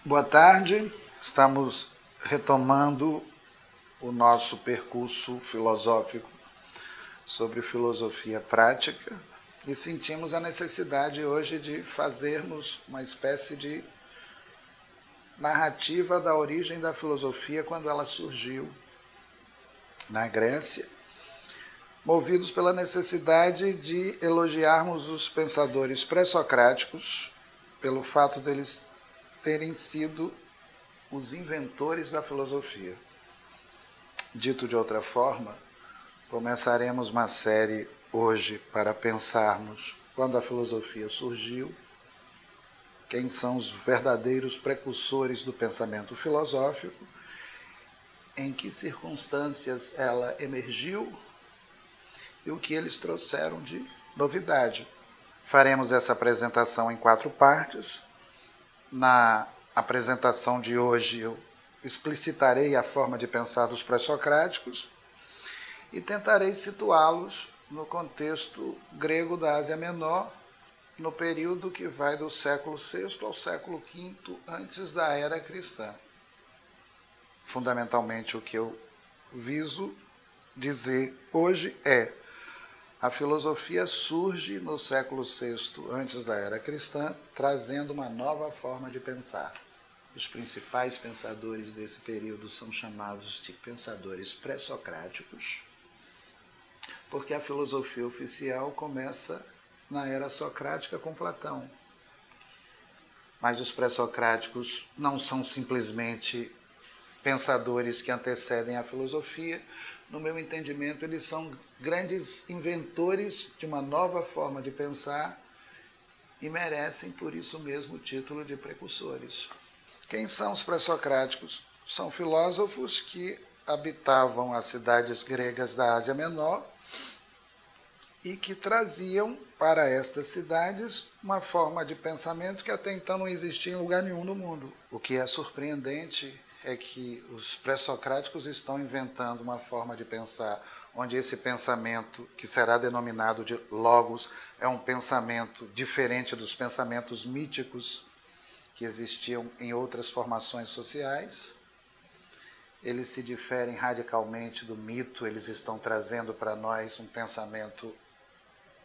Boa tarde, estamos retomando o nosso percurso filosófico sobre filosofia prática e sentimos a necessidade hoje de fazermos uma espécie de narrativa da origem da filosofia quando ela surgiu na Grécia, movidos pela necessidade de elogiarmos os pensadores pré-socráticos pelo fato deles terem sido os inventores da filosofia. Dito de outra forma, começaremos uma série hoje para pensarmos quando a filosofia surgiu, quem são os verdadeiros precursores do pensamento filosófico, em que circunstâncias ela emergiu e o que eles trouxeram de novidade. Faremos essa apresentação em 4 partes. Na apresentação de hoje eu explicitarei a forma de pensar dos pré-socráticos e tentarei situá-los no contexto grego da Ásia Menor, no período que vai do século VI ao século V antes da era cristã. Fundamentalmente o que eu viso dizer hoje é: a filosofia surge no século VI antes da era cristã, trazendo uma nova forma de pensar. Os principais pensadores desse período são chamados de pensadores pré-socráticos, porque a filosofia oficial começa na era socrática com Platão. Mas os pré-socráticos não são simplesmente pensadores que antecedem a filosofia. No meu entendimento, eles são grandes inventores de uma nova forma de pensar e merecem, por isso mesmo, o título de precursores. Quem são os pré-socráticos? São filósofos que habitavam as cidades gregas da Ásia Menor e que traziam para estas cidades uma forma de pensamento que até então não existia em lugar nenhum no mundo. O que é surpreendente é que os pré-socráticos estão inventando uma forma de pensar onde esse pensamento, que será denominado de logos, é um pensamento diferente dos pensamentos míticos que existiam em outras formações sociais. Eles se diferem radicalmente do mito, eles estão trazendo para nós um pensamento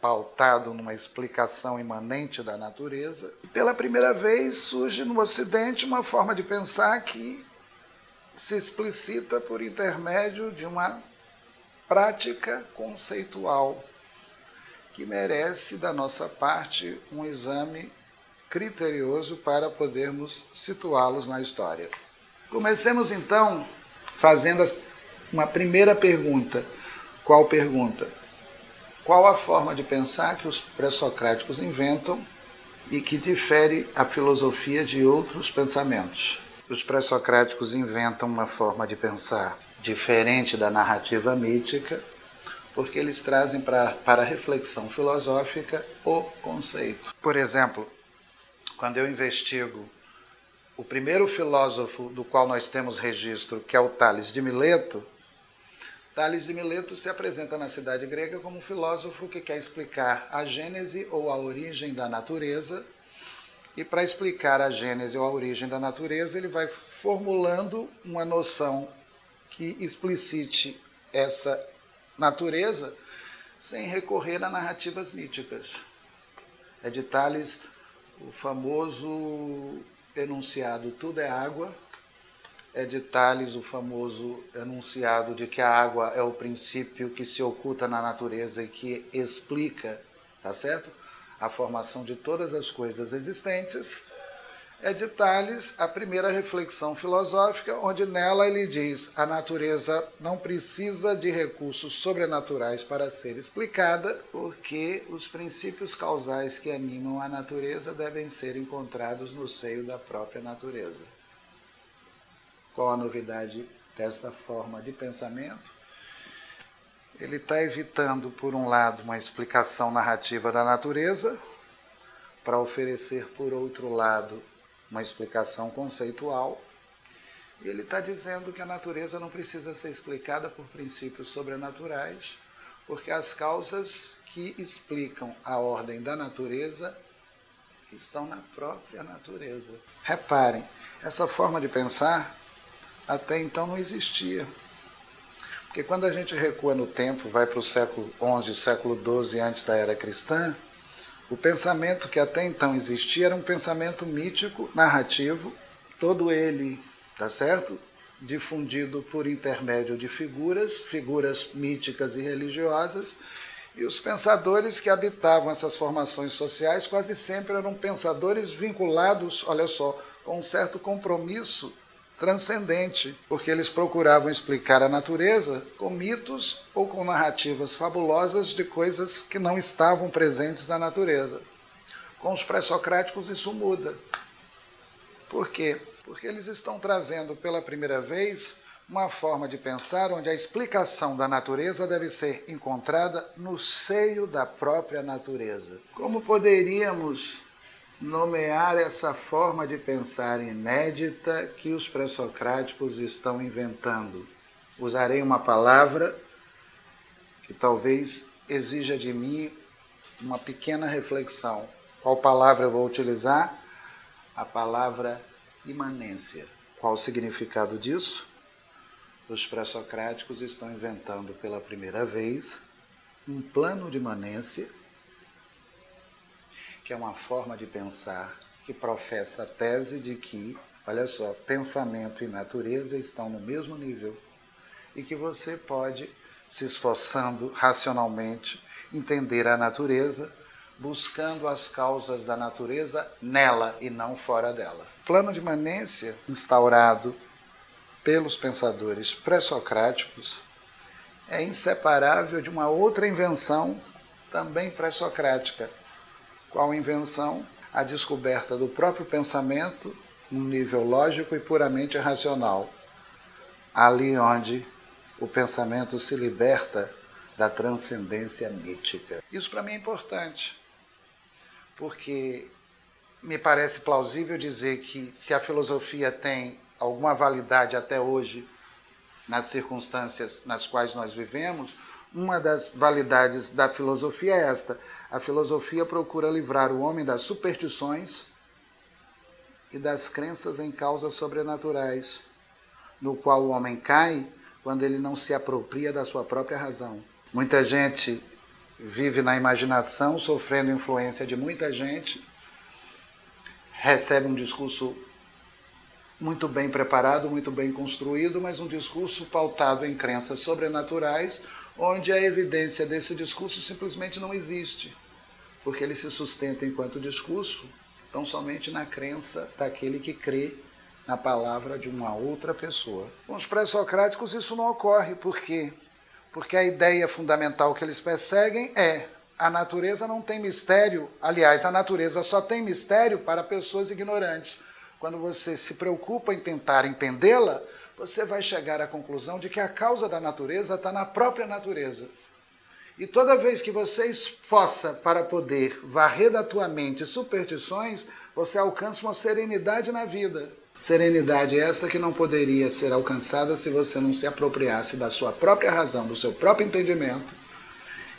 pautado numa explicação imanente da natureza. Pela primeira vez surge no Ocidente uma forma de pensar que se explicita por intermédio de uma prática conceitual que merece da nossa parte um exame criterioso para podermos situá-los na história. Comecemos então fazendo uma primeira pergunta. Qual pergunta? Qual a forma de pensar que os pré-socráticos inventam e que difere a filosofia de outros pensamentos? Os pré-socráticos inventam uma forma de pensar diferente da narrativa mítica, porque eles trazem para a reflexão filosófica o conceito. Por exemplo, quando eu investigo o primeiro filósofo do qual nós temos registro, que é o Tales de Mileto, Tales de Mileto se apresenta na cidade grega como um filósofo que quer explicar a gênese ou a origem da natureza. E para explicar a gênese ou a origem da natureza, ele vai formulando uma noção que explicite essa natureza sem recorrer a narrativas míticas. É de Tales o famoso enunciado tudo é água, é de Tales o famoso enunciado de que a água é o princípio que se oculta na natureza e que explica, tá certo? A formação de todas as coisas existentes. É de Tales a primeira reflexão filosófica, onde nela ele diz: a natureza não precisa de recursos sobrenaturais para ser explicada, porque os princípios causais que animam a natureza devem ser encontrados no seio da própria natureza. Qual a novidade desta forma de pensamento? Ele está evitando, por um lado, uma explicação narrativa da natureza, para oferecer, por outro lado, uma explicação conceitual. E ele está dizendo que a natureza não precisa ser explicada por princípios sobrenaturais, porque as causas que explicam a ordem da natureza que estão na própria natureza. Reparem, essa forma de pensar até então não existia. Porque quando a gente recua no tempo, vai para o século XI, o século XII antes da era cristã, o pensamento que até então existia era um pensamento mítico, narrativo, todo ele, tá certo? Difundido por intermédio de figuras míticas e religiosas, e os pensadores que habitavam essas formações sociais quase sempre eram pensadores vinculados, olha só, com um certo compromisso transcendente, porque eles procuravam explicar a natureza com mitos ou com narrativas fabulosas de coisas que não estavam presentes na natureza. Com os pré-socráticos isso muda. Por quê? Porque eles estão trazendo pela primeira vez uma forma de pensar onde a explicação da natureza deve ser encontrada no seio da própria natureza. Como poderíamos nomear essa forma de pensar inédita que os pré-socráticos estão inventando? Usarei uma palavra que talvez exija de mim uma pequena reflexão. Qual palavra eu vou utilizar? A palavra imanência. Qual o significado disso? Os pré-socráticos estão inventando pela primeira vez um plano de imanência, que é uma forma de pensar que professa a tese de que, olha só, pensamento e natureza estão no mesmo nível e que você pode, se esforçando racionalmente, entender a natureza, buscando as causas da natureza nela e não fora dela. O plano de imanência instaurado pelos pensadores pré-socráticos é inseparável de uma outra invenção também pré-socrática. Qual invenção? A descoberta do próprio pensamento num nível lógico e puramente racional, ali onde o pensamento se liberta da transcendência mítica. Isso para mim é importante, porque me parece plausível dizer que se a filosofia tem alguma validade até hoje nas circunstâncias nas quais nós vivemos, uma das validades da filosofia é esta: a filosofia procura livrar o homem das superstições e das crenças em causas sobrenaturais, no qual o homem cai quando ele não se apropria da sua própria razão. Muita gente vive na imaginação, sofrendo influência de muita gente, recebe um discurso muito bem preparado, muito bem construído, mas um discurso pautado em crenças sobrenaturais, onde a evidência desse discurso simplesmente não existe, porque ele se sustenta enquanto discurso tão somente na crença daquele que crê na palavra de uma outra pessoa. Com os pré-socráticos isso não ocorre. Por quê? Porque a ideia fundamental que eles perseguem é: a natureza não tem mistério, aliás, a natureza só tem mistério para pessoas ignorantes. Quando você se preocupa em tentar entendê-la, você vai chegar à conclusão de que a causa da natureza está na própria natureza. E toda vez que você esforça para poder varrer da tua mente superstições, você alcança uma serenidade na vida. Serenidade esta que não poderia ser alcançada se você não se apropriasse da sua própria razão, do seu próprio entendimento,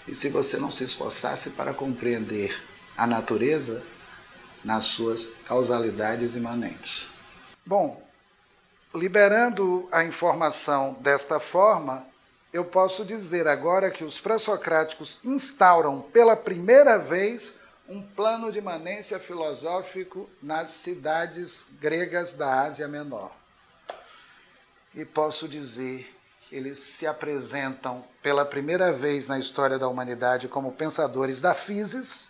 e se você não se esforçasse para compreender a natureza nas suas causalidades imanentes. Bom, liberando a informação desta forma, eu posso dizer agora que os pré-socráticos instauram pela primeira vez um plano de imanência filosófico nas cidades gregas da Ásia Menor. E posso dizer que eles se apresentam pela primeira vez na história da humanidade como pensadores da physis.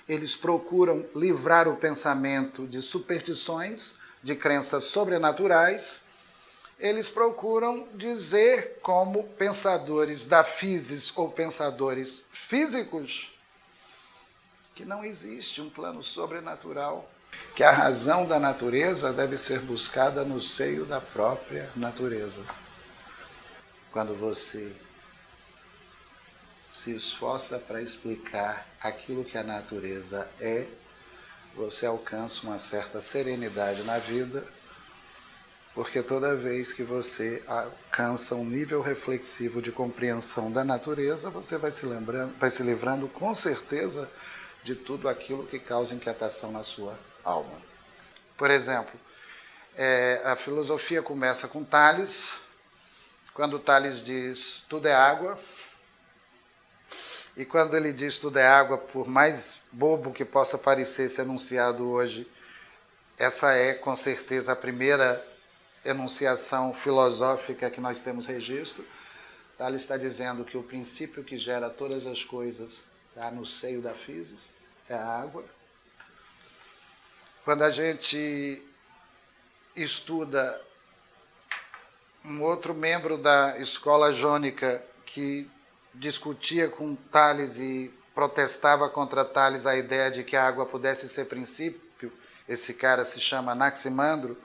Eles procuram livrar o pensamento de superstições, de crenças sobrenaturais. Eles procuram dizer, como pensadores da physis ou pensadores físicos, que não existe um plano sobrenatural, que a razão da natureza deve ser buscada no seio da própria natureza. Quando você se esforça para explicar aquilo que a natureza é, você alcança uma certa serenidade na vida, porque toda vez que você alcança um nível reflexivo de compreensão da natureza, você vai se livrando com certeza de tudo aquilo que causa inquietação na sua alma. Por exemplo, a filosofia começa com Tales, quando Tales diz tudo é água, e quando ele diz tudo é água, por mais bobo que possa parecer esse enunciado hoje, essa é com certeza a primeira enunciação filosófica que nós temos registro. Tales está dizendo que o princípio que gera todas as coisas está no seio da physis, é a água. Quando a gente estuda um outro membro da escola jônica que discutia com Tales e protestava contra Tales a ideia de que a água pudesse ser princípio, esse cara se chama Anaximandro.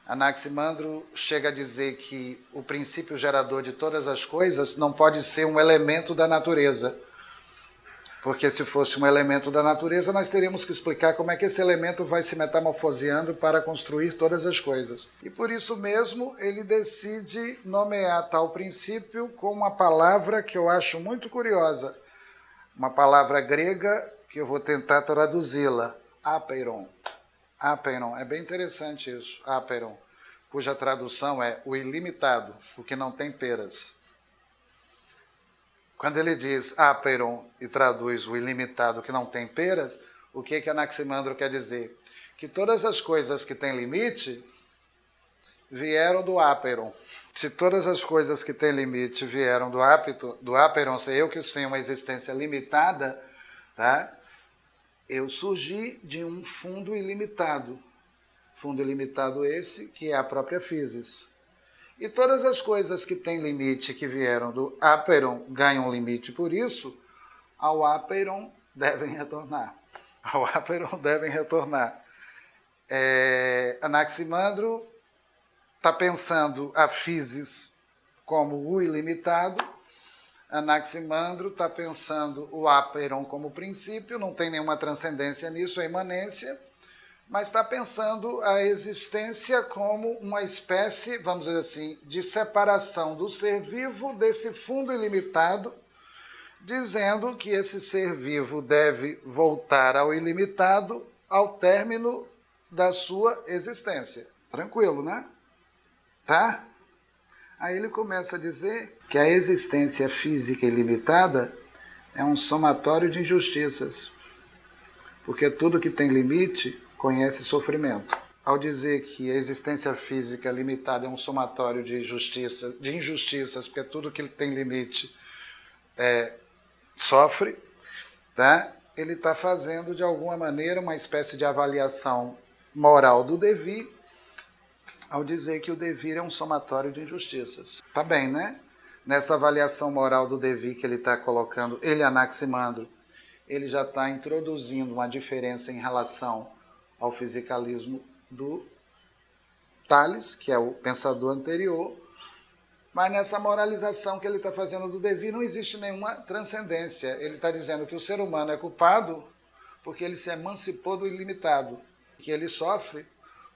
Anaximandro chega a dizer que o princípio gerador de todas as coisas não pode ser um elemento da natureza. Porque se fosse um elemento da natureza, nós teríamos que explicar como é que esse elemento vai se metamorfoseando para construir todas as coisas. E por isso mesmo, ele decide nomear tal princípio com uma palavra que eu acho muito curiosa. Uma palavra grega que eu vou tentar traduzi-la. Apeiron. Apeiron. É bem interessante isso. Apeiron. Cuja tradução é o ilimitado, o que não tem peras. Quando ele diz apeiron e traduz o ilimitado que não tem peras, o que Anaximandro quer dizer? Que todas as coisas que têm limite vieram do apeiron. Se todas as coisas que têm limite vieram do apeiron, se eu que tenho uma existência limitada, tá? Eu surgi de um fundo ilimitado. Fundo ilimitado esse que é a própria physis. E todas as coisas que têm limite, que vieram do apeiron, ganham limite por isso, ao apeiron devem retornar. Ao apeiron devem retornar. Anaximandro está pensando a physis como o ilimitado, Anaximandro está pensando o apeiron como princípio, não tem nenhuma transcendência nisso, é imanência, mas está pensando a existência como uma espécie, vamos dizer assim, de separação do ser vivo desse fundo ilimitado, dizendo que esse ser vivo deve voltar ao ilimitado ao término da sua existência. Tranquilo, né? Tá? Aí ele começa a dizer que a existência física ilimitada é um somatório de injustiças, porque tudo que tem limite conhece sofrimento. Ao dizer que a existência física limitada é um somatório de injustiças, porque tudo que tem limite sofre, tá? Ele está fazendo, de alguma maneira, uma espécie de avaliação moral do devir, ao dizer que o devir é um somatório de injustiças. Tá bem, né? Nessa avaliação moral do devir que ele está colocando, ele, Anaximandro, ele já está introduzindo uma diferença em relação ao fisicalismo do Tales, que é o pensador anterior, mas nessa moralização que ele está fazendo do devir não existe nenhuma transcendência. Ele está dizendo que o ser humano é culpado porque ele se emancipou do ilimitado, que ele sofre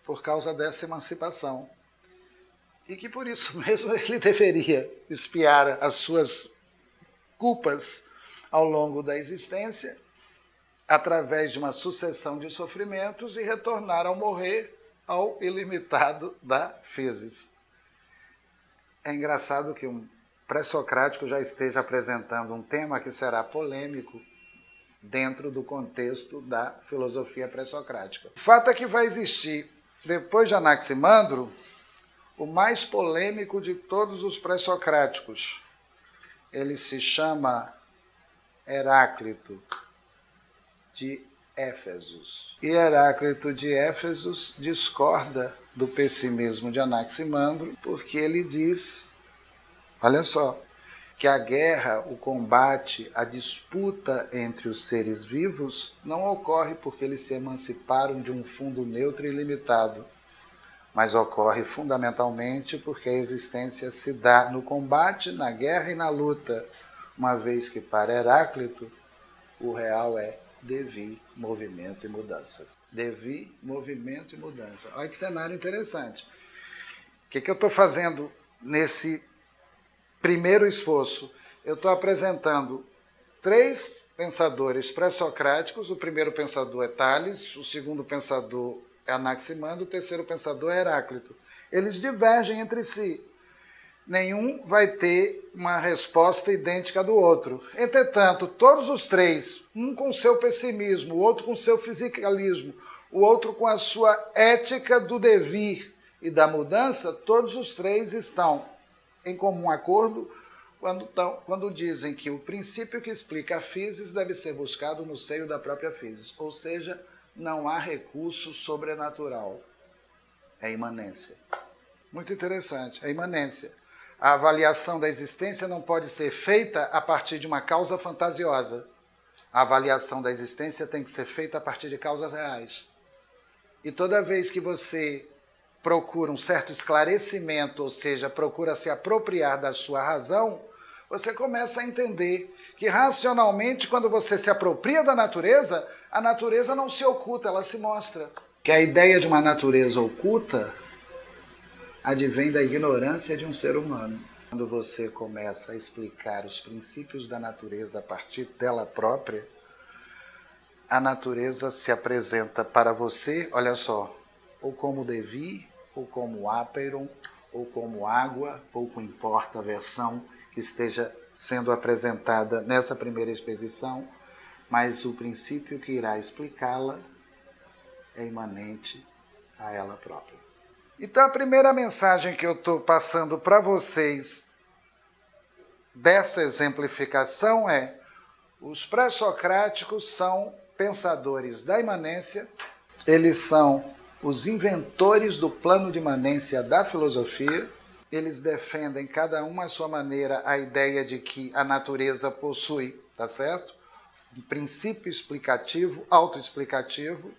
por causa dessa emancipação. E que por isso mesmo ele deveria expiar as suas culpas ao longo da existência, através de uma sucessão de sofrimentos, e retornar ao morrer ao ilimitado da physis. É engraçado que um pré-socrático já esteja apresentando um tema que será polêmico dentro do contexto da filosofia pré-socrática. O fato é que vai existir, depois de Anaximandro, o mais polêmico de todos os pré-socráticos. Ele se chama Heráclito de Éfesos. E Heráclito de Éfesos discorda do pessimismo de Anaximandro, porque ele diz, olha só, que a guerra, o combate, a disputa entre os seres vivos não ocorre porque eles se emanciparam de um fundo neutro e ilimitado, mas ocorre fundamentalmente porque a existência se dá no combate, na guerra e na luta, uma vez que para Heráclito o real é devir, movimento e mudança. Devir, movimento e mudança. Olha que cenário interessante. O que eu estou fazendo nesse primeiro esforço? Eu estou apresentando 3 pensadores pré-socráticos. O primeiro pensador é Tales, o segundo pensador é Anaximandro, o terceiro pensador é Heráclito. Eles divergem entre si. Nenhum vai ter uma resposta idêntica do outro. Entretanto, todos os três, um com seu pessimismo, o outro com seu fisicalismo, o outro com a sua ética do devir e da mudança, todos os três estão em comum acordo quando dizem que o princípio que explica a físis deve ser buscado no seio da própria físis, ou seja, não há recurso sobrenatural. É imanência. Muito interessante, é imanência. A avaliação da existência não pode ser feita a partir de uma causa fantasiosa. A avaliação da existência tem que ser feita a partir de causas reais. E toda vez que você procura um certo esclarecimento, ou seja, procura se apropriar da sua razão, você começa a entender que racionalmente, quando você se apropria da natureza, a natureza não se oculta, ela se mostra. Que a ideia de uma natureza oculta advém da ignorância de um ser humano. Quando você começa a explicar os princípios da natureza a partir dela própria, a natureza se apresenta para você, olha só, ou como devir, ou como apeiron, ou como água, pouco importa a versão que esteja sendo apresentada nessa primeira exposição, mas o princípio que irá explicá-la é imanente a ela própria. Então, a primeira mensagem que eu estou passando para vocês dessa exemplificação é: os pré-socráticos são pensadores da imanência, eles são os inventores do plano de imanência da filosofia, eles defendem, cada um à sua maneira, a ideia de que a natureza possui, tá certo? Um princípio explicativo, autoexplicativo.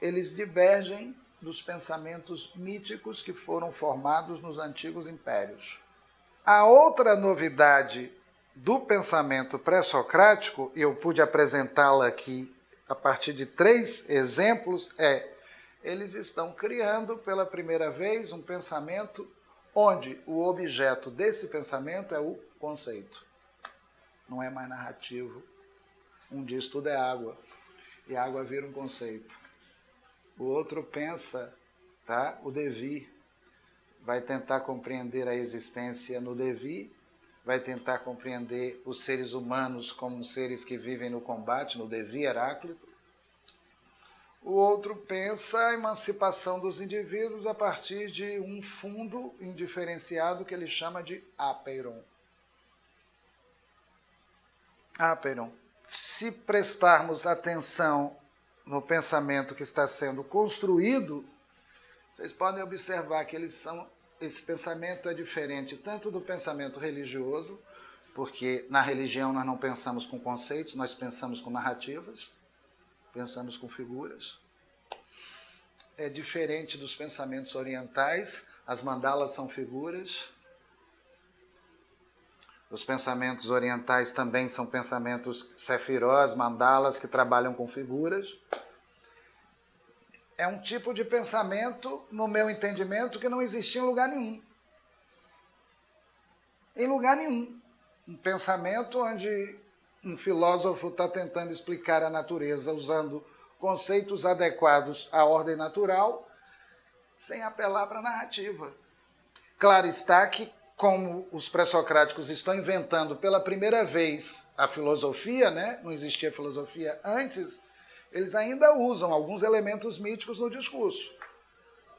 Eles divergem dos pensamentos míticos que foram formados nos antigos impérios. A outra novidade do pensamento pré-socrático, e eu pude apresentá-la aqui a partir de 3 exemplos, eles estão criando pela primeira vez um pensamento onde o objeto desse pensamento é o conceito. Não é mais narrativo. Um diz tudo é água, e a água vira um conceito. O outro pensa, o devir, vai tentar compreender a existência no devir, vai tentar compreender os seres humanos como seres que vivem no combate, no devir Heráclito. O outro pensa a emancipação dos indivíduos a partir de um fundo indiferenciado que ele chama de apeiron. Apeiron. Se prestarmos atenção no pensamento que está sendo construído, vocês podem observar que esse pensamento é diferente tanto do pensamento religioso, porque na religião nós não pensamos com conceitos, nós pensamos com narrativas, pensamos com figuras. É diferente dos pensamentos orientais, as mandalas são figuras. Os pensamentos orientais também são pensamentos sefirós, mandalas, que trabalham com figuras. É um tipo de pensamento, no meu entendimento, que não existia em lugar nenhum. Em lugar nenhum. Um pensamento onde um filósofo está tentando explicar a natureza usando conceitos adequados à ordem natural, sem apelar para a narrativa. Claro está que, como os pré-socráticos estão inventando pela primeira vez a filosofia, não existia filosofia antes, eles ainda usam alguns elementos míticos no discurso.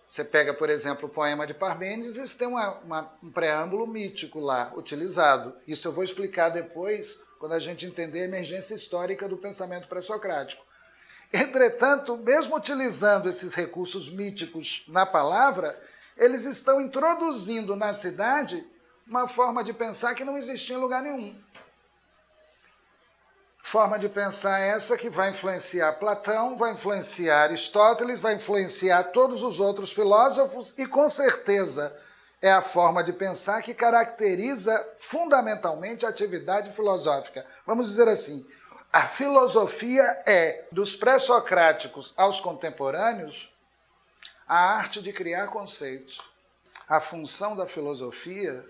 Você pega, por exemplo, o poema de Parmênides, tem um preâmbulo mítico lá, utilizado. Isso eu vou explicar depois, quando a gente entender a emergência histórica do pensamento pré-socrático. Entretanto, mesmo utilizando esses recursos míticos na palavra, eles estão introduzindo na cidade uma forma de pensar que não existia em lugar nenhum. Forma de pensar essa que vai influenciar Platão, vai influenciar Aristóteles, vai influenciar todos os outros filósofos e, com certeza, é a forma de pensar que caracteriza fundamentalmente a atividade filosófica. Vamos dizer assim, a filosofia é, dos pré-socráticos aos contemporâneos, a arte de criar conceitos. A função da filosofia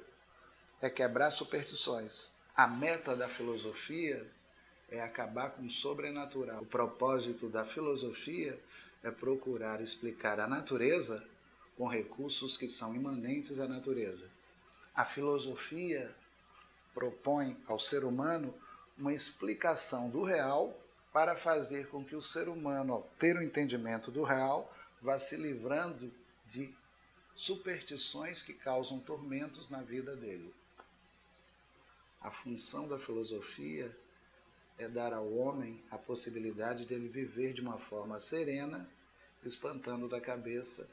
é quebrar superstições. A meta da filosofia é acabar com o sobrenatural. O propósito da filosofia é procurar explicar a natureza com recursos que são imanentes à natureza. A filosofia propõe ao ser humano uma explicação do real para fazer com que o ser humano, ao ter o entendimento do real, vá se livrando de superstições que causam tormentos na vida dele. A função da filosofia é dar ao homem a possibilidade dele viver de uma forma serena, espantando da cabeça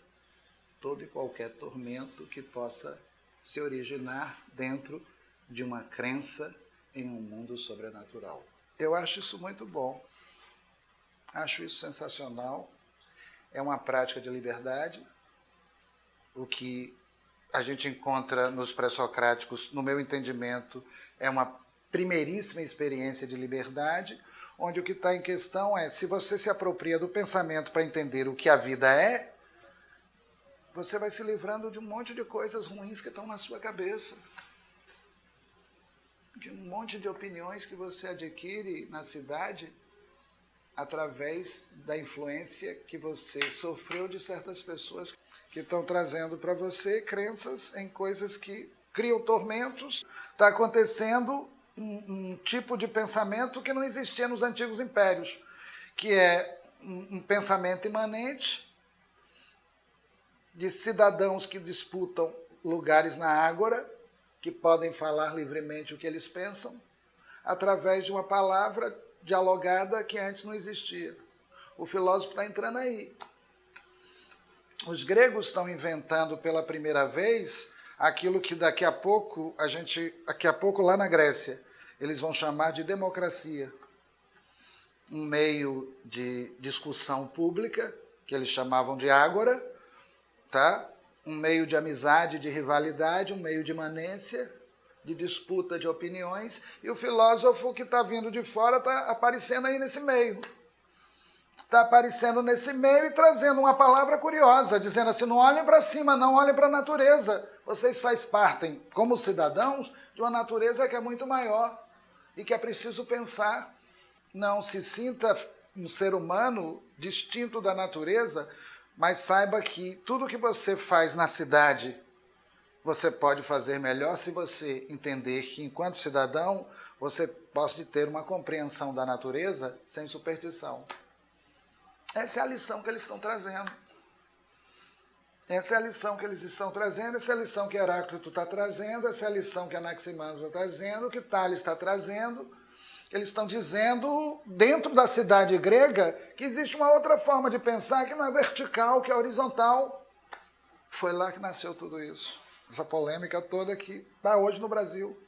todo e qualquer tormento que possa se originar dentro de uma crença em um mundo sobrenatural. Eu acho isso muito bom, acho isso sensacional, é uma prática de liberdade, o que a gente encontra nos pré-socráticos, no meu entendimento, é uma primeiríssima experiência de liberdade, onde o que está em questão é, se você se apropria do pensamento para entender o que a vida é, você vai se livrando de um monte de coisas ruins que estão na sua cabeça, de um monte de opiniões que você adquire na cidade através da influência que você sofreu de certas pessoas que estão trazendo para você crenças em coisas que criam tormentos. Está acontecendo um tipo de pensamento que não existia nos antigos impérios, que é um pensamento imanente de cidadãos que disputam lugares na ágora, que podem falar livremente o que eles pensam, através de uma palavra dialogada que antes não existia. O filósofo está entrando aí. Os gregos estão inventando pela primeira vez aquilo que daqui a pouco lá na Grécia, eles vão chamar de democracia. Um meio de discussão pública, que eles chamavam de ágora, tá? Um meio de amizade, de rivalidade, um meio de imanência, de disputa de opiniões, e o filósofo que está vindo de fora está aparecendo aí nesse meio. Está aparecendo nesse meio e trazendo uma palavra curiosa, dizendo assim, não olhem para cima, não olhem para a natureza. Vocês fazem parte, como cidadãos, de uma natureza que é muito maior e que é preciso pensar. Não se sinta um ser humano distinto da natureza, mas saiba que tudo que você faz na cidade, você pode fazer melhor se você entender que, enquanto cidadão, você pode ter uma compreensão da natureza sem superstição. Essa é a lição que eles estão trazendo. Essa é a lição que eles estão trazendo, essa é a lição que Heráclito está trazendo, essa é a lição que Anaximandro está trazendo, que Tales está trazendo. Eles estão dizendo, dentro da cidade grega, que existe uma outra forma de pensar que não é vertical, que é horizontal. Foi lá que nasceu tudo isso. Essa polêmica toda que está hoje no Brasil.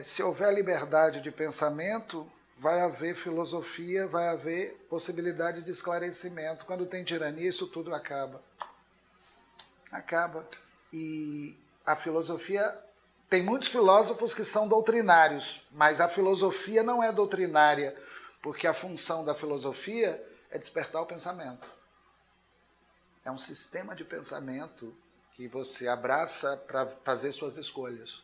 Se houver liberdade de pensamento, vai haver filosofia, vai haver possibilidade de esclarecimento. Quando tem tirania, isso tudo acaba. Acaba. E a filosofia... Tem muitos filósofos que são doutrinários, mas a filosofia não é doutrinária, porque a função da filosofia é despertar o pensamento. É um sistema de pensamento que você abraça para fazer suas escolhas.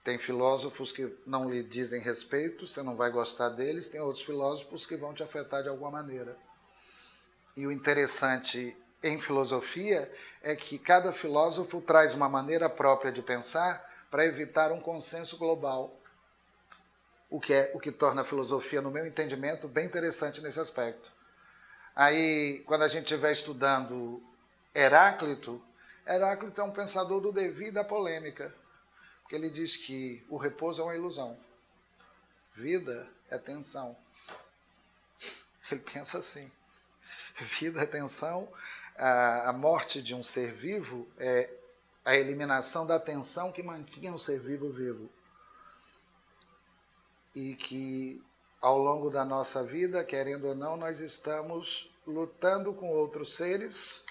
Tem filósofos que não lhe dizem respeito, você não vai gostar deles, tem outros filósofos que vão te afetar de alguma maneira. E o interessante em filosofia é que cada filósofo traz uma maneira própria de pensar para evitar um consenso global, o que torna a filosofia, no meu entendimento, bem interessante nesse aspecto. Aí, quando a gente estiver estudando Heráclito é um pensador do devir e da polêmica, porque ele diz que o repouso é uma ilusão, vida é tensão. Ele pensa assim, vida é tensão, a morte de um ser vivo é a eliminação da tensão que mantinha o ser vivo vivo. E que, ao longo da nossa vida, querendo ou não, nós estamos lutando com outros seres.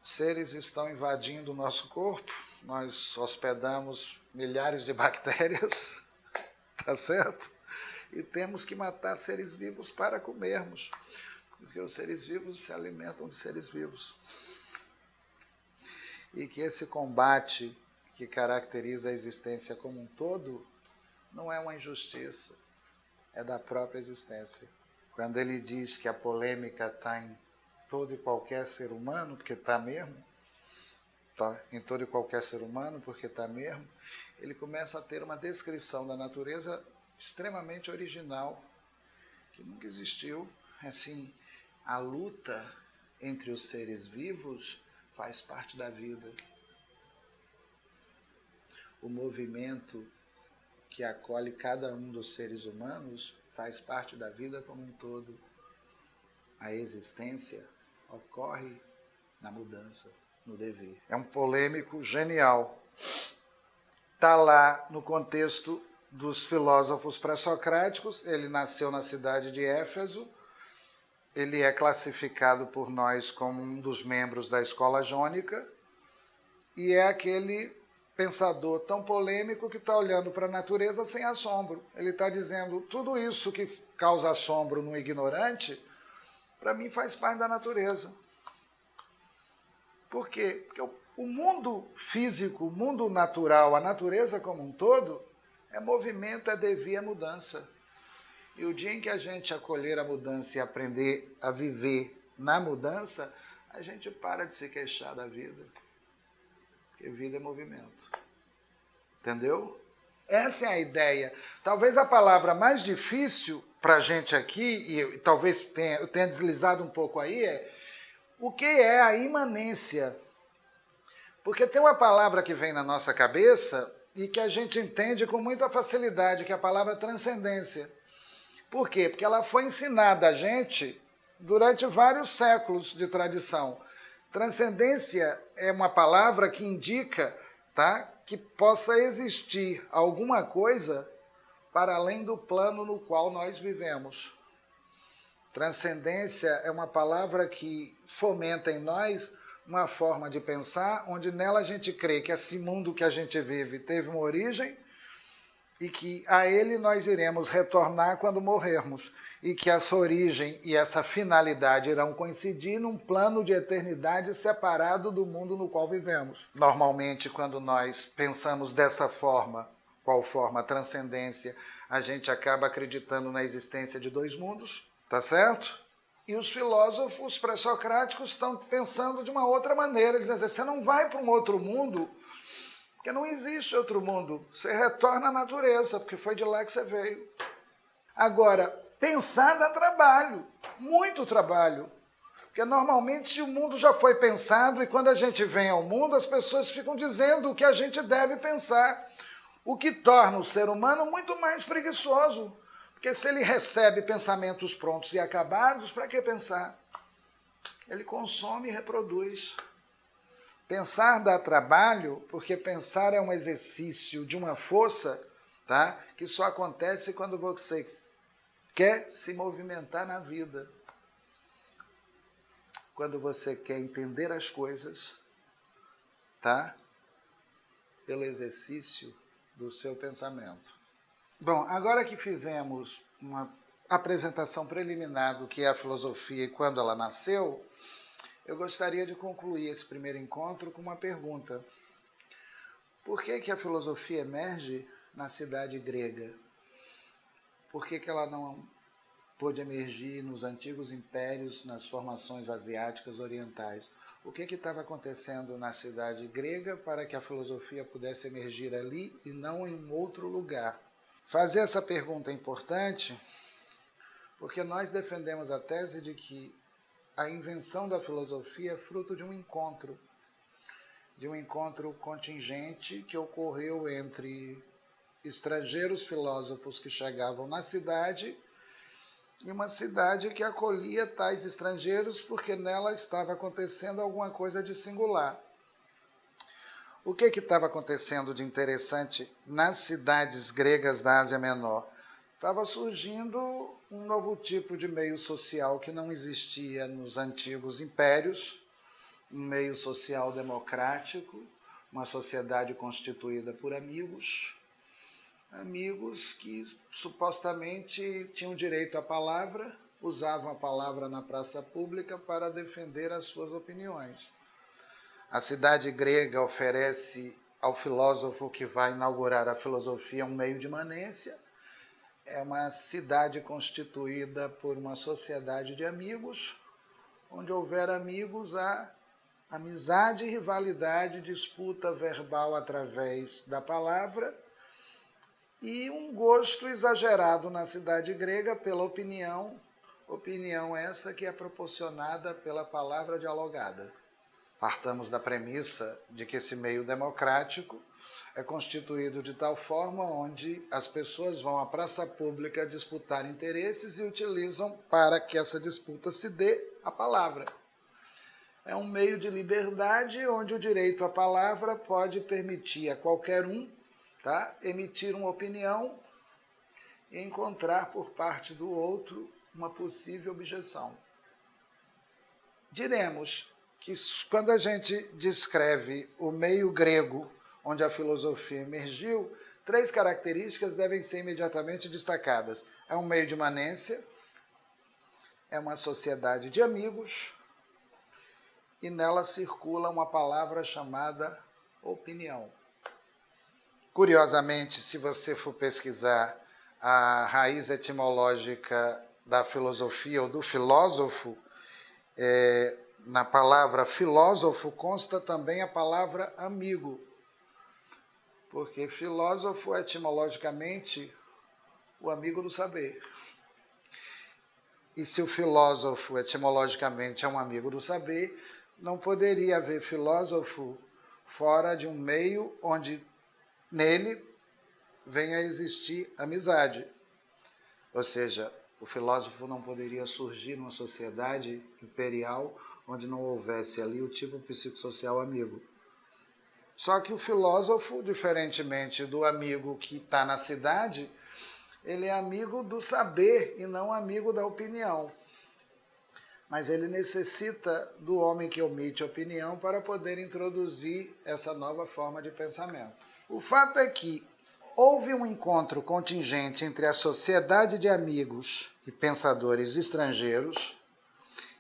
Seres estão invadindo o nosso corpo, nós hospedamos milhares de bactérias, tá certo? E temos que matar seres vivos para comermos, porque os seres vivos se alimentam de seres vivos. E que esse combate que caracteriza a existência como um todo não é uma injustiça, é da própria existência. Quando ele diz que a polêmica está em todo e qualquer ser humano, porque está mesmo, tá? Em todo e qualquer ser humano, porque está mesmo, ele começa a ter uma descrição da natureza extremamente original, que nunca existiu. Assim, a luta entre os seres vivos faz parte da vida. O movimento que acolhe cada um dos seres humanos faz parte da vida como um todo. A existência ocorre na mudança, no dever. É um polêmico genial. Está lá no contexto dos filósofos pré-socráticos. Ele nasceu na cidade de Éfeso. Ele é classificado por nós como um dos membros da escola jônica e é aquele pensador tão polêmico que está olhando para a natureza sem assombro. Ele está dizendo, tudo isso que causa assombro no ignorante, para mim faz parte da natureza. Por quê? Porque o mundo físico, o mundo natural, a natureza como um todo, é movimento, é devir, é mudança. E o dia em que a gente acolher a mudança e aprender a viver na mudança, a gente para de se queixar da vida. Porque vida é movimento. Entendeu? Essa é a ideia. Talvez a palavra mais difícil para a gente aqui, e talvez eu tenha deslizado um pouco aí, é o que é a imanência. Porque tem uma palavra que vem na nossa cabeça e que a gente entende com muita facilidade, que é a palavra transcendência. Por quê? Porque ela foi ensinada a gente durante vários séculos de tradição. Transcendência é uma palavra que indica, tá, que possa existir alguma coisa para além do plano no qual nós vivemos. Transcendência é uma palavra que fomenta em nós uma forma de pensar, onde nela a gente crê que esse mundo que a gente vive teve uma origem, e que a ele nós iremos retornar quando morrermos, e que essa origem e essa finalidade irão coincidir num plano de eternidade separado do mundo no qual vivemos. Normalmente, quando nós pensamos dessa forma, qual forma? A transcendência, a gente acaba acreditando na existência de dois mundos, tá certo? E os filósofos pré-socráticos estão pensando de uma outra maneira, eles dizem, você não vai para um outro mundo, porque não existe outro mundo. Você retorna à natureza, porque foi de lá que você veio. Agora, pensar dá trabalho, muito trabalho. Porque normalmente o mundo já foi pensado e quando a gente vem ao mundo, as pessoas ficam dizendo o que a gente deve pensar. O que torna o ser humano muito mais preguiçoso. Porque se ele recebe pensamentos prontos e acabados, para que pensar? Ele consome e reproduz. Pensar dá trabalho, porque pensar é um exercício de uma força, tá, que só acontece quando você quer se movimentar na vida. Quando você quer entender as coisas, tá, pelo exercício do seu pensamento. Bom, agora que fizemos uma apresentação preliminar do que é a filosofia e quando ela nasceu, eu gostaria de concluir esse primeiro encontro com uma pergunta. Por que a filosofia emerge na cidade grega? Por que ela não pôde emergir nos antigos impérios, nas formações asiáticas orientais? O que estava acontecendo na cidade grega para que a filosofia pudesse emergir ali e não em um outro lugar? Fazer essa pergunta é importante porque nós defendemos a tese de que a invenção da filosofia é fruto de um encontro contingente que ocorreu entre estrangeiros filósofos que chegavam na cidade e uma cidade que acolhia tais estrangeiros porque nela estava acontecendo alguma coisa de singular. O que estava acontecendo de interessante nas cidades gregas da Ásia Menor? Estava surgindo um novo tipo de meio social que não existia nos antigos impérios, um meio social democrático, uma sociedade constituída por amigos que supostamente tinham direito à palavra, usavam a palavra na praça pública para defender as suas opiniões. A cidade grega oferece ao filósofo que vai inaugurar a filosofia um meio de imanência. É uma cidade constituída por uma sociedade de amigos, onde houver amigos, há amizade, rivalidade, disputa verbal através da palavra e um gosto exagerado na cidade grega pela opinião essa que é proporcionada pela palavra dialogada. Partamos da premissa de que esse meio democrático é constituído de tal forma onde as pessoas vão à praça pública disputar interesses e utilizam para que essa disputa se dê a palavra. É um meio de liberdade onde o direito à palavra pode permitir a qualquer um, emitir uma opinião e encontrar por parte do outro uma possível objeção. Diremos que quando a gente descreve o meio grego onde a filosofia emergiu, 3 características devem ser imediatamente destacadas. É um meio de imanência, é uma sociedade de amigos e nela circula uma palavra chamada opinião. Curiosamente, se você for pesquisar a raiz etimológica da filosofia ou do filósofo, na palavra filósofo consta também a palavra amigo, porque filósofo é etimologicamente o amigo do saber. E se o filósofo etimologicamente é um amigo do saber, não poderia haver filósofo fora de um meio onde nele venha a existir amizade. Ou seja, o filósofo não poderia surgir numa sociedade imperial onde não houvesse ali o tipo psicossocial amigo. Só que o filósofo, diferentemente do amigo que está na cidade, ele é amigo do saber e não amigo da opinião. Mas ele necessita do homem que omite opinião para poder introduzir essa nova forma de pensamento. O fato é que houve um encontro contingente entre a sociedade de amigos e pensadores estrangeiros.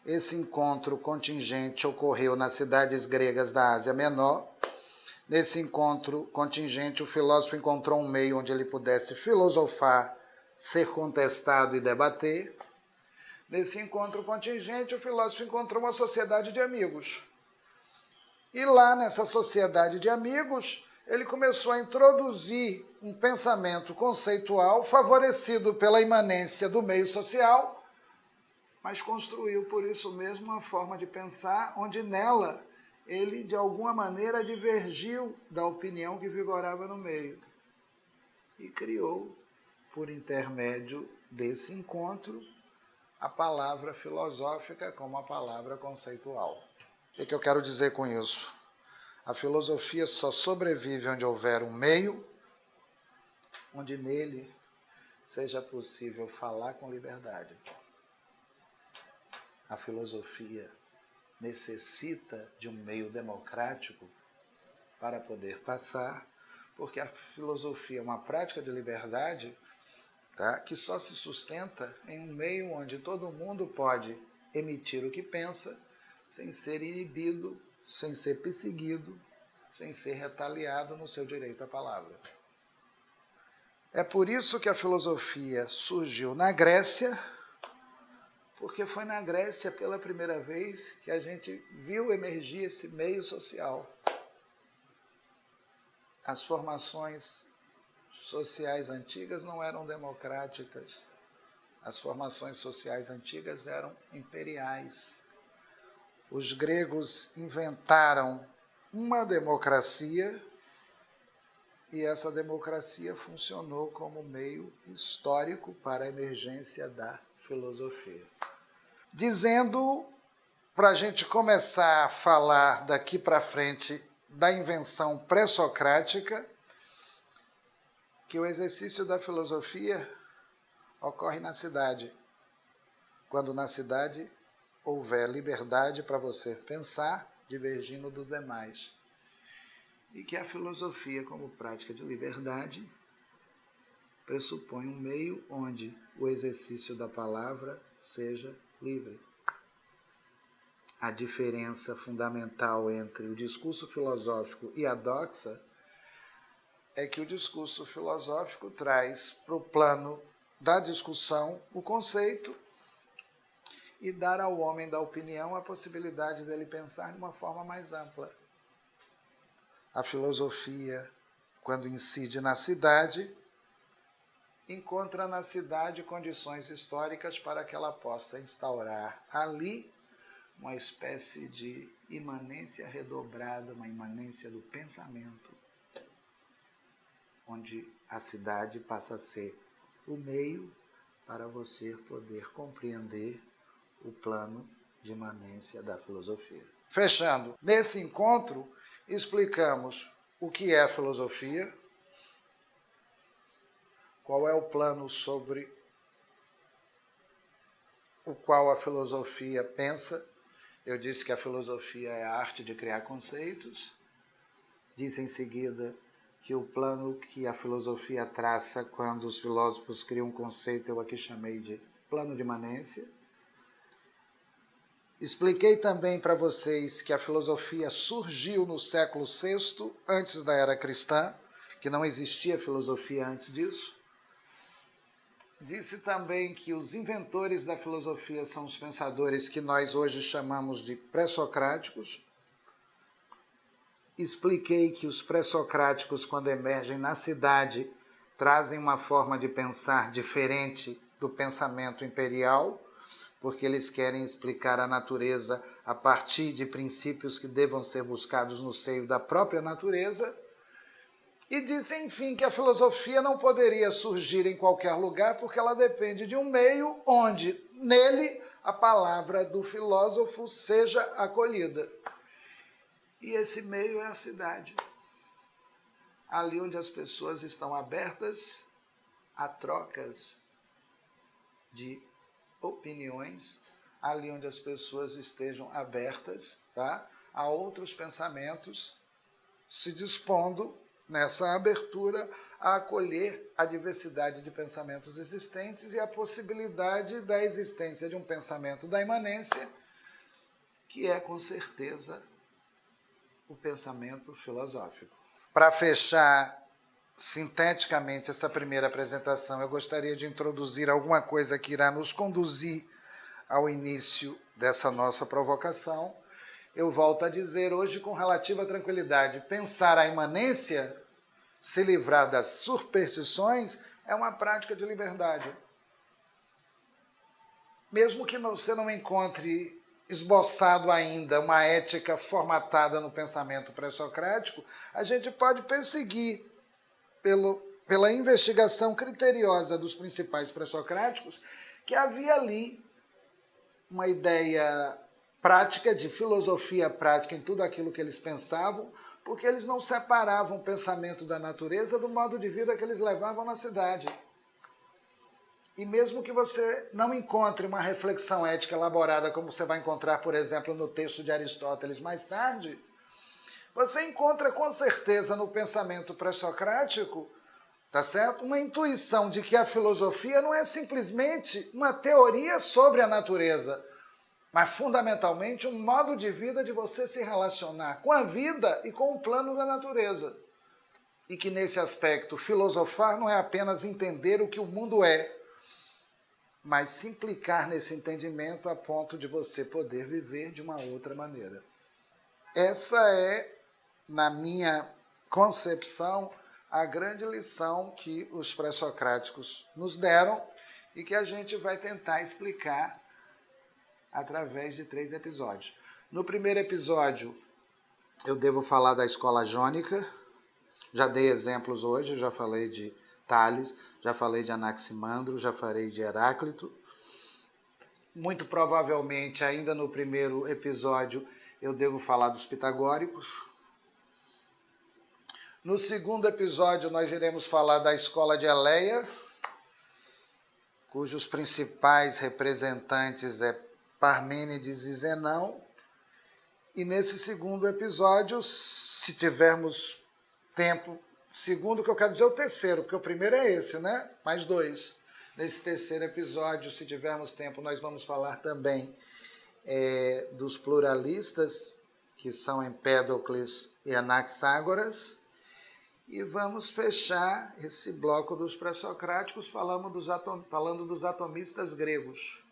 Esse encontro contingente ocorreu nas cidades gregas da Ásia Menor. Nesse encontro contingente, o filósofo encontrou um meio onde ele pudesse filosofar, ser contestado e debater. Nesse encontro contingente, o filósofo encontrou uma sociedade de amigos. E lá nessa sociedade de amigos, ele começou a introduzir um pensamento conceitual favorecido pela imanência do meio social, mas construiu por isso mesmo uma forma de pensar onde nela ele, de alguma maneira, divergiu da opinião que vigorava no meio e criou, por intermédio desse encontro, a palavra filosófica como a palavra conceitual. O que eu quero dizer com isso? A filosofia só sobrevive onde houver um meio, onde nele seja possível falar com liberdade. A filosofia necessita de um meio democrático para poder passar, porque a filosofia é uma prática de liberdade, que só se sustenta em um meio onde todo mundo pode emitir o que pensa, sem ser inibido, sem ser perseguido, sem ser retaliado no seu direito à palavra. É por isso que a filosofia surgiu na Grécia, porque foi na Grécia pela primeira vez que a gente viu emergir esse meio social. As formações sociais antigas não eram democráticas. As formações sociais antigas eram imperiais. Os gregos inventaram uma democracia e essa democracia funcionou como meio histórico para a emergência da filosofia. Dizendo, para a gente começar a falar daqui para frente da invenção pré-socrática, que o exercício da filosofia ocorre na cidade, quando na cidade houver liberdade para você pensar, divergindo dos demais. E que a filosofia, como prática de liberdade, pressupõe um meio onde o exercício da palavra seja livre. A diferença fundamental entre o discurso filosófico e a doxa é que o discurso filosófico traz para o plano da discussão o conceito e dar ao homem da opinião a possibilidade dele pensar de uma forma mais ampla. A filosofia, quando incide na cidade, encontra na cidade condições históricas para que ela possa instaurar ali uma espécie de imanência redobrada, uma imanência do pensamento, onde a cidade passa a ser o meio para você poder compreender o plano de imanência da filosofia. Fechando, nesse encontro, explicamos o que é a filosofia, qual é o plano sobre o qual a filosofia pensa. Eu disse que a filosofia é a arte de criar conceitos. Disse em seguida que o plano que a filosofia traça quando os filósofos criam um conceito, eu aqui chamei de plano de imanência. Expliquei também para vocês que a filosofia surgiu no século VI, antes da era cristã, que não existia filosofia antes disso. Disse também que os inventores da filosofia são os pensadores que nós hoje chamamos de pré-socráticos. Expliquei que os pré-socráticos, quando emergem na cidade, trazem uma forma de pensar diferente do pensamento imperial, porque eles querem explicar a natureza a partir de princípios que devam ser buscados no seio da própria natureza. E disse, enfim, que a filosofia não poderia surgir em qualquer lugar, porque ela depende de um meio onde, nele, a palavra do filósofo seja acolhida. E esse meio é a cidade. Ali onde as pessoas estão abertas a trocas de opiniões, ali onde as pessoas estejam abertas, tá, a outros pensamentos, se dispondo nessa abertura a acolher a diversidade de pensamentos existentes e a possibilidade da existência de um pensamento da imanência, que é, com certeza, o pensamento filosófico. Para fechar sinteticamente essa primeira apresentação, eu gostaria de introduzir alguma coisa que irá nos conduzir ao início dessa nossa provocação. Eu volto a dizer hoje com relativa tranquilidade, pensar a imanência, se livrar das superstições, é uma prática de liberdade. Mesmo que você não encontre esboçado ainda uma ética formatada no pensamento pré-socrático, a gente pode perseguir pela investigação criteriosa dos principais pré-socráticos que havia ali uma ideia prática, de filosofia prática em tudo aquilo que eles pensavam, porque eles não separavam o pensamento da natureza do modo de vida que eles levavam na cidade. E mesmo que você não encontre uma reflexão ética elaborada, como você vai encontrar, por exemplo, no texto de Aristóteles mais tarde, você encontra com certeza no pensamento pré-socrático, tá certo? Uma intuição de que a filosofia não é simplesmente uma teoria sobre a natureza, mas fundamentalmente um modo de vida de você se relacionar com a vida e com o plano da natureza. E que nesse aspecto, filosofar não é apenas entender o que o mundo é, mas se implicar nesse entendimento a ponto de você poder viver de uma outra maneira. Essa é, na minha concepção, a grande lição que os pré-socráticos nos deram e que a gente vai tentar explicar através de 3 episódios. No primeiro episódio, eu devo falar da escola jônica. Já dei exemplos hoje, já falei de Tales, já falei de Anaximandro, já falei de Heráclito. Muito provavelmente, ainda no primeiro episódio, eu devo falar dos pitagóricos. No segundo episódio, nós iremos falar da escola de Eleia, cujos principais representantes é Parmênides e Zenão. E nesse segundo episódio, se tivermos tempo, segundo que eu quero dizer o terceiro, porque o primeiro é esse, né? Mais 2. Nesse terceiro episódio, se tivermos tempo, nós vamos falar também dos pluralistas, que são Empédocles e Anaxágoras. E vamos fechar esse bloco dos pré-socráticos falando dos atomistas gregos,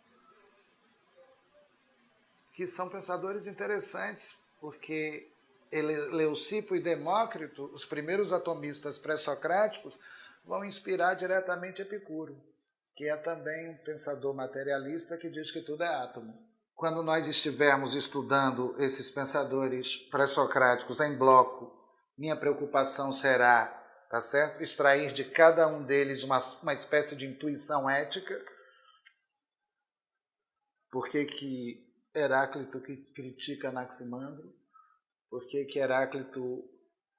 que são pensadores interessantes, porque Leucipo e Demócrito, os primeiros atomistas pré-socráticos, vão inspirar diretamente Epicuro, que é também um pensador materialista que diz que tudo é átomo. Quando nós estivermos estudando esses pensadores pré-socráticos em bloco, minha preocupação será, tá certo? Extrair de cada um deles uma espécie de intuição ética. Por que Heráclito critica Anaximandro? Por que Heráclito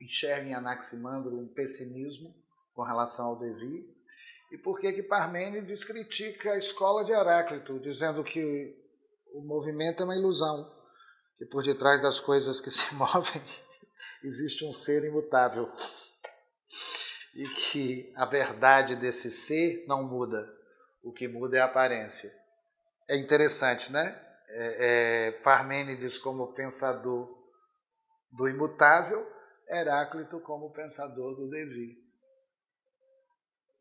enxerga em Anaximandro um pessimismo com relação ao devir? E por que Parmênides critica a escola de Heráclito, dizendo que o movimento é uma ilusão, que por detrás das coisas que se movem existe um ser imutável e que a verdade desse ser não muda, o que muda é a aparência. É interessante, né? Parmênides como pensador do imutável, Heráclito como pensador do devir.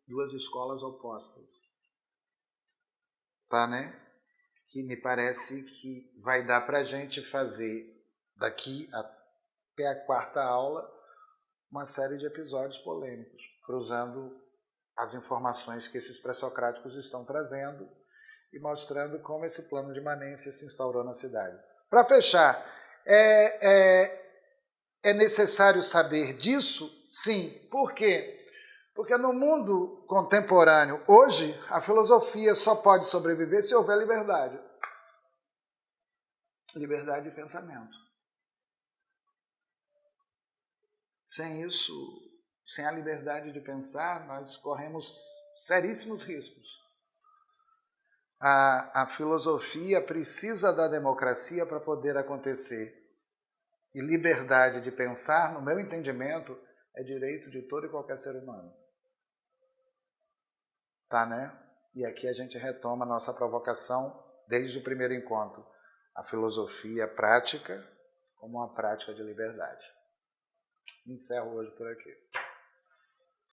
Duas escolas opostas. Tá, né? Que me parece que vai dar para a gente fazer, daqui até a quarta aula, uma série de episódios polêmicos, cruzando as informações que esses pré-socráticos estão trazendo e mostrando como esse plano de imanência se instaurou na cidade. Para fechar, é necessário saber disso? Sim. Por quê? Porque no mundo contemporâneo, hoje, a filosofia só pode sobreviver se houver liberdade. Liberdade de pensamento. Sem isso, sem a liberdade de pensar, nós corremos seríssimos riscos. A filosofia precisa da democracia para poder acontecer. E liberdade de pensar, no meu entendimento, é direito de todo e qualquer ser humano. Tá, né? E aqui a gente retoma a nossa provocação desde o primeiro encontro. A filosofia prática como uma prática de liberdade. Encerro hoje por aqui.